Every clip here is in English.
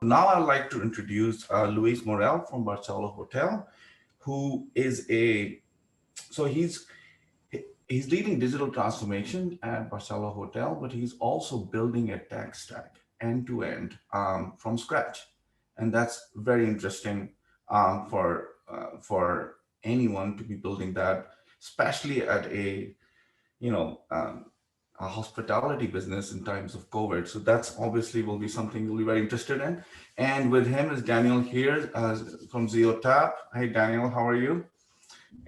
now I'd like to introduce Louise Morell from Barceló Hotel, who is he's leading digital transformation at Barceló Hotel, but he's also building a tech stack end to end from scratch, and that's very interesting for anyone to be building that, especially at a hospitality business in times of COVID. So that's obviously will be something you'll be very interested in. And with him is Daniel Heer from Zeotap. Hey, Daniel, how are you?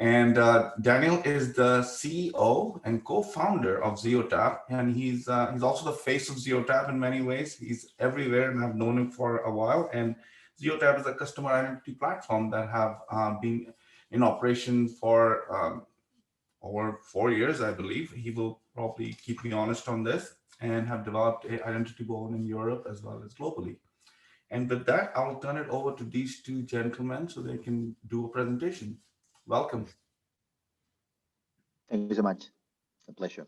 And Daniel is the CEO and co-founder of Zeotap, and he's also the face of Zeotap in many ways. He's everywhere, and I've known him for a while. And Zeotap is a customer identity platform that have been in operation for over 4 years, I believe. He will probably keep me honest on this, and have developed an identity both in Europe as well as globally. And with that, I'll turn it over to these two gentlemen so they can do a presentation. Welcome. Thank you so much. A pleasure.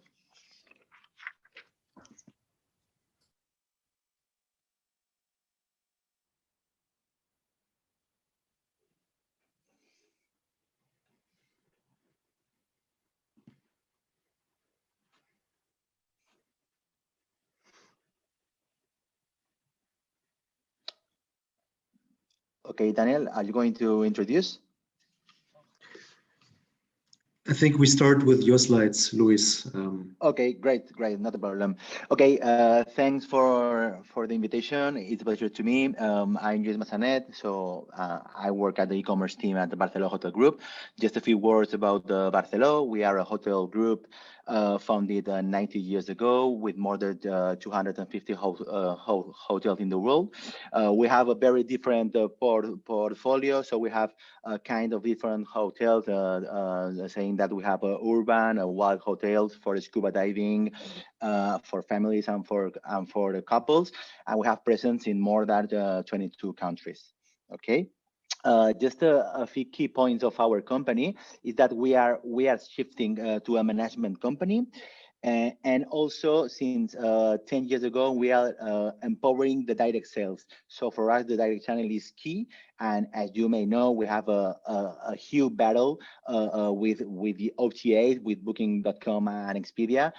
Okay, Daniel, are you going to introduce? I think we start with your slides, Louis. Okay, great, not a problem. Okay, thanks for the invitation. It's a pleasure to me. I'm Lluís Massanet, so I work at the e-commerce team at the Barceló Hotel Group. Just a few words about the Barceló. We are a hotel group founded 90 years ago with more than 250 hotels in the world. We have a very different portfolio, so we have kind of different hotels, saying that we have urban, wild hotels for scuba diving, for families and for the couples, and we have presence in more than 22 countries. Okay. Just a few key points of our company is that we are shifting to a management company, and also since 10 years ago we are empowering the direct sales. So for us the direct channel is key, and as you may know, we have a huge battle with the OTAs, with Booking.com and Expedia,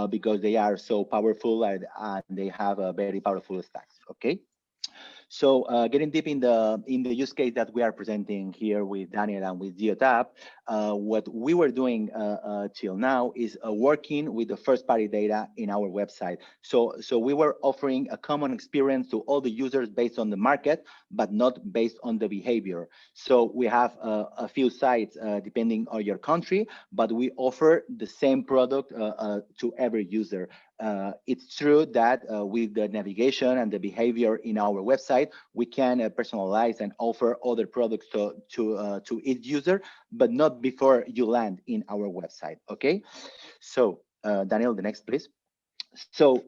because they are so powerful and they have a very powerful stacks. Okay. So getting deep in the use case that we are presenting here with Daniel and with Zeotap, what we were doing till now is working with the first-party data in our website. So we were offering a common experience to all the users based on the market, but not based on the behavior. So we have a few sites depending on your country, but we offer the same product to every user. It's true that with the navigation and the behavior in our website, we can personalize and offer other products to each user, but not before you land in our website. Okay, so Daniel, the next please. So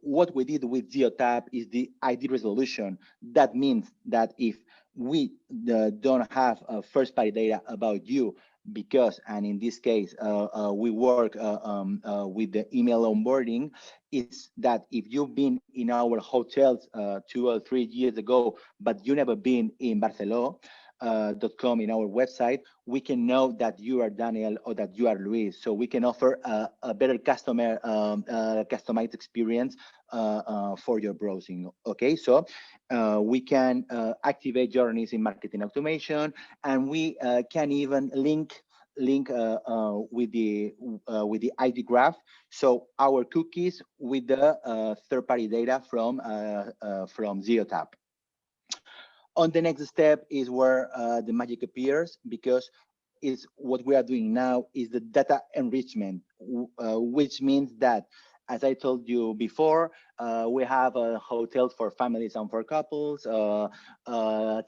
what we did with Zeotap is the ID resolution. That means that if we don't have first-party data about you, because, and in this case, we work with the email onboarding, is that if you've been in our hotels 2 or 3 years ago, but you never been in Barceló.com in our website, we can know that you are Daniel or that you are Luis. So we can offer a better customer customized experience for your browsing. Okay, so we can activate journeys in marketing automation, and we can even link with the ID graph, so our cookies with the third-party data from Zeotap. On the next step is where the magic appears, because is what we are doing now is the data enrichment, which means that, as I told you before, we have hotels for families and for couples,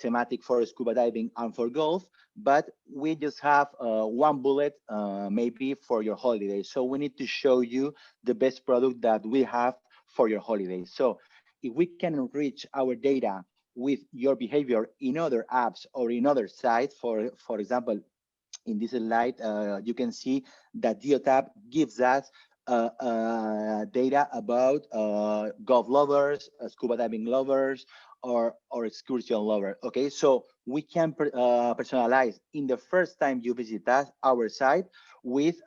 thematic for scuba diving and for golf, but we just have one bullet maybe for your holidays. So we need to show you the best product that we have for your holidays. So if we can enrich our data with your behavior in other apps or in other sites, for example, in this slide, you can see that Zeotap gives us data about golf lovers, scuba diving lovers, or excursion lover. Okay, so we can personalize in the first time you visit us, our site, with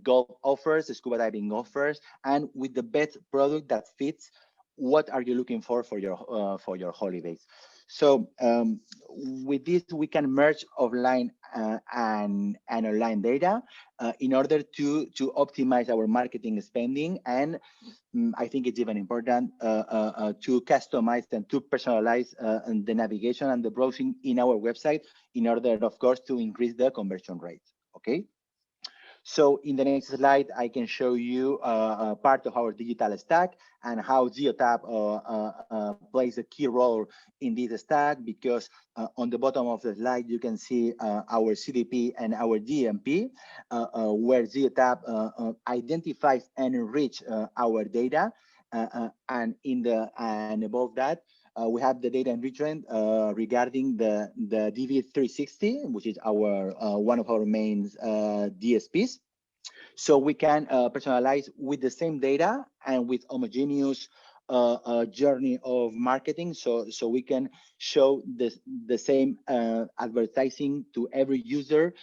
golf offers, scuba diving offers, and with the best product that fits what are you looking for your holidays. So with this, we can merge offline and online data in order to optimize our marketing spending, and I think it's even important to customize and to personalize the navigation and the browsing in our website in order, of course, to increase the conversion rate. Okay. So in the next slide, I can show you part of our digital stack and how Zeotap plays a key role in this stack, because on the bottom of the slide, you can see our CDP and our DMP, where Zeotap identifies and enrich our data. And above that, we have the data enrichment regarding the DV360, which is our one of our main DSPs. So we can personalize with the same data and with homogeneous journey of marketing. So we can show the same advertising to every user,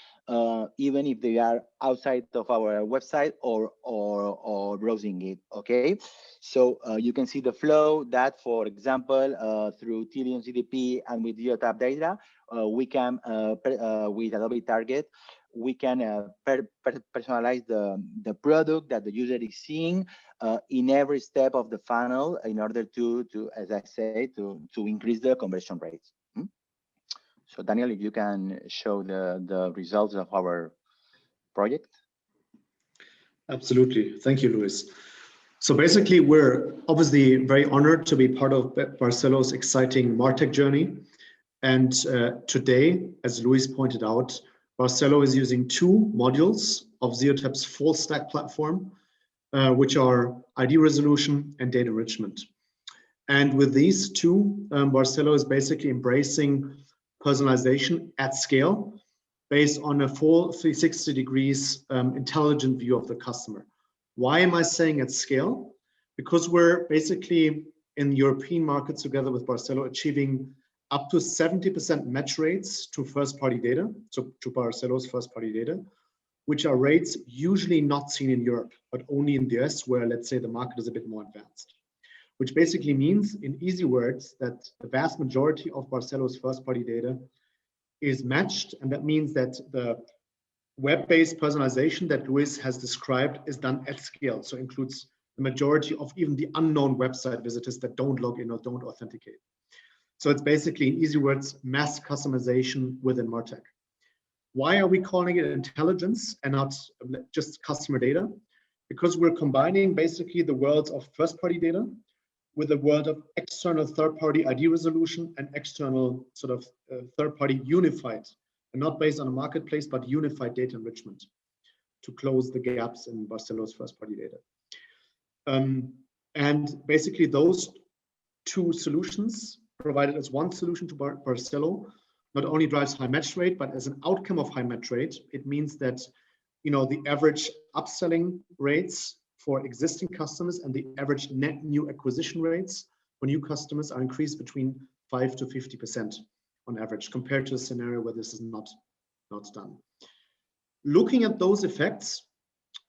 even if they are outside of our website or browsing it. Okay, so you can see the flow that, for example, through Tilion CDP and with Zeotap data, we can with Adobe Target, we can personalize the product that the user is seeing in every step of the funnel in order to as I say, to increase the conversion rates. So Daniel, if you can show the results of our project. Absolutely. Thank you, Lluís. So basically, we're obviously very honored to be part of Barcelo's exciting MarTech journey. And today, as Lluís pointed out, Barceló is using two modules of Zeotap's full stack platform, which are ID resolution and data enrichment. And with these two, Barceló is basically embracing personalization at scale based on a full 360 degrees intelligent view of the customer. Why am I saying at scale? Because we're basically in European markets together with Barceló achieving up to 70% match rates to first-party data, so to Barceló's first-party data, which are rates usually not seen in Europe, but only in the US, where, let's say, the market is a bit more advanced. Which basically means, in easy words, that the vast majority of Barceló's first-party data is matched, and that means that the web-based personalization that Lluís has described is done at scale, so includes the majority of even the unknown website visitors that don't log in or don't authenticate. So it's basically, in easy words, mass customization within MarTech. Why are we calling it intelligence and not just customer data? Because we're combining basically the worlds of first-party data with the world of external third-party ID resolution and external sort of third-party unified, and not based on a marketplace, but unified data enrichment to close the gaps in Barceló's first-party data. And basically those two solutions provided as one solution to Barceló not only drives high match rate, but as an outcome of high match rate, it means that, you know, the average upselling rates for existing customers and the average net new acquisition rates for new customers are increased between 5 to 50% on average, compared to a scenario where this is not done. Looking at those effects,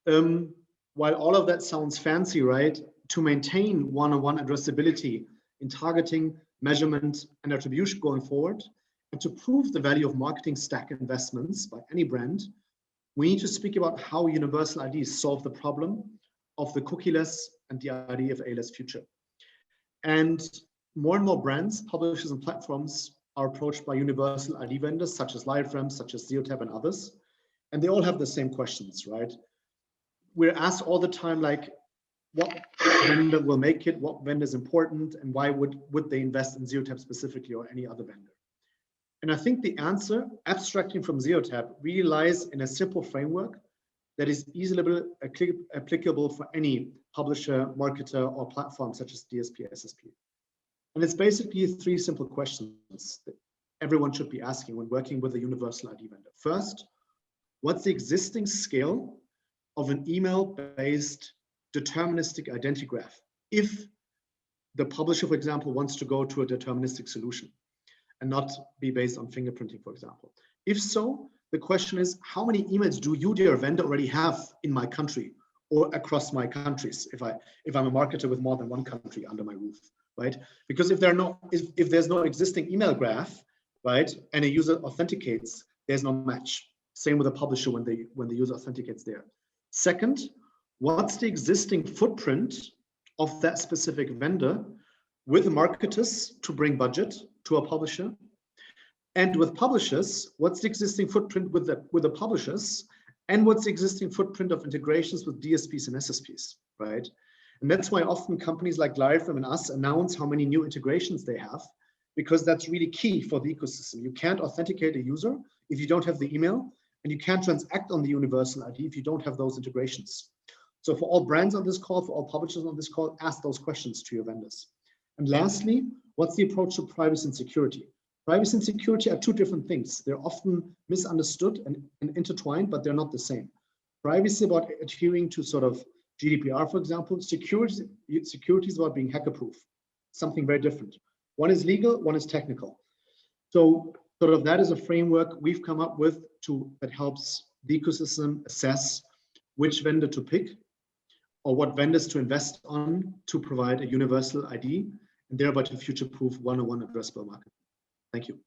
while all of that sounds fancy, right, to maintain one-on-one addressability in targeting, measurement, and attribution going forward, and to prove the value of marketing stack investments by any brand, we need to speak about how universal IDs solve the problem of the cookieless and the IDFA-less future. And more brands, publishers, and platforms are approached by universal ID vendors such as Liveframe, such as Zeotap, and others, and they all have the same questions, right? We're asked all the time, like, what vendor will make it, what vendor is important, and why would they invest in Zeotap specifically or any other vendor? And I think the answer, abstracting from Zeotap, really lies in a simple framework that is easily applicable for any publisher, marketer, or platform such as DSP, SSP. And it's basically three simple questions that everyone should be asking when working with a universal ID vendor. First, what's the existing scale of an email-based deterministic identity graph if the publisher, for example, wants to go to a deterministic solution and not be based on fingerprinting, for example. If so, the question is, how many emails do you, dear vendor, already have in my country or across my countries if I'm a marketer with more than one country under my roof, right? Because if there's no existing email graph, right, and a user authenticates, there's no match. Same with a publisher when the user authenticates there. Second, what's the existing footprint of that specific vendor with marketers to bring budget to a publisher? And with publishers, what's the existing footprint with the publishers? And what's the existing footprint of integrations with DSPs and SSPs, right? And that's why often companies like LiveRam and us announce how many new integrations they have, because that's really key for the ecosystem. You can't authenticate a user if you don't have the email, and you can't transact on the universal ID if you don't have those integrations. So for all brands on this call, for all publishers on this call, ask those questions to your vendors. And lastly, what's the approach to privacy and security? Privacy and security are two different things. They're often misunderstood and intertwined, but they're not the same. Privacy is about adhering to sort of GDPR, for example. Security is about being hacker-proof, something very different. One is legal, one is technical. So sort of that is a framework we've come up with that helps the ecosystem assess which vendor to pick or what vendors to invest on to provide a universal ID and thereby to future-proof one-on-one addressable market. Thank you.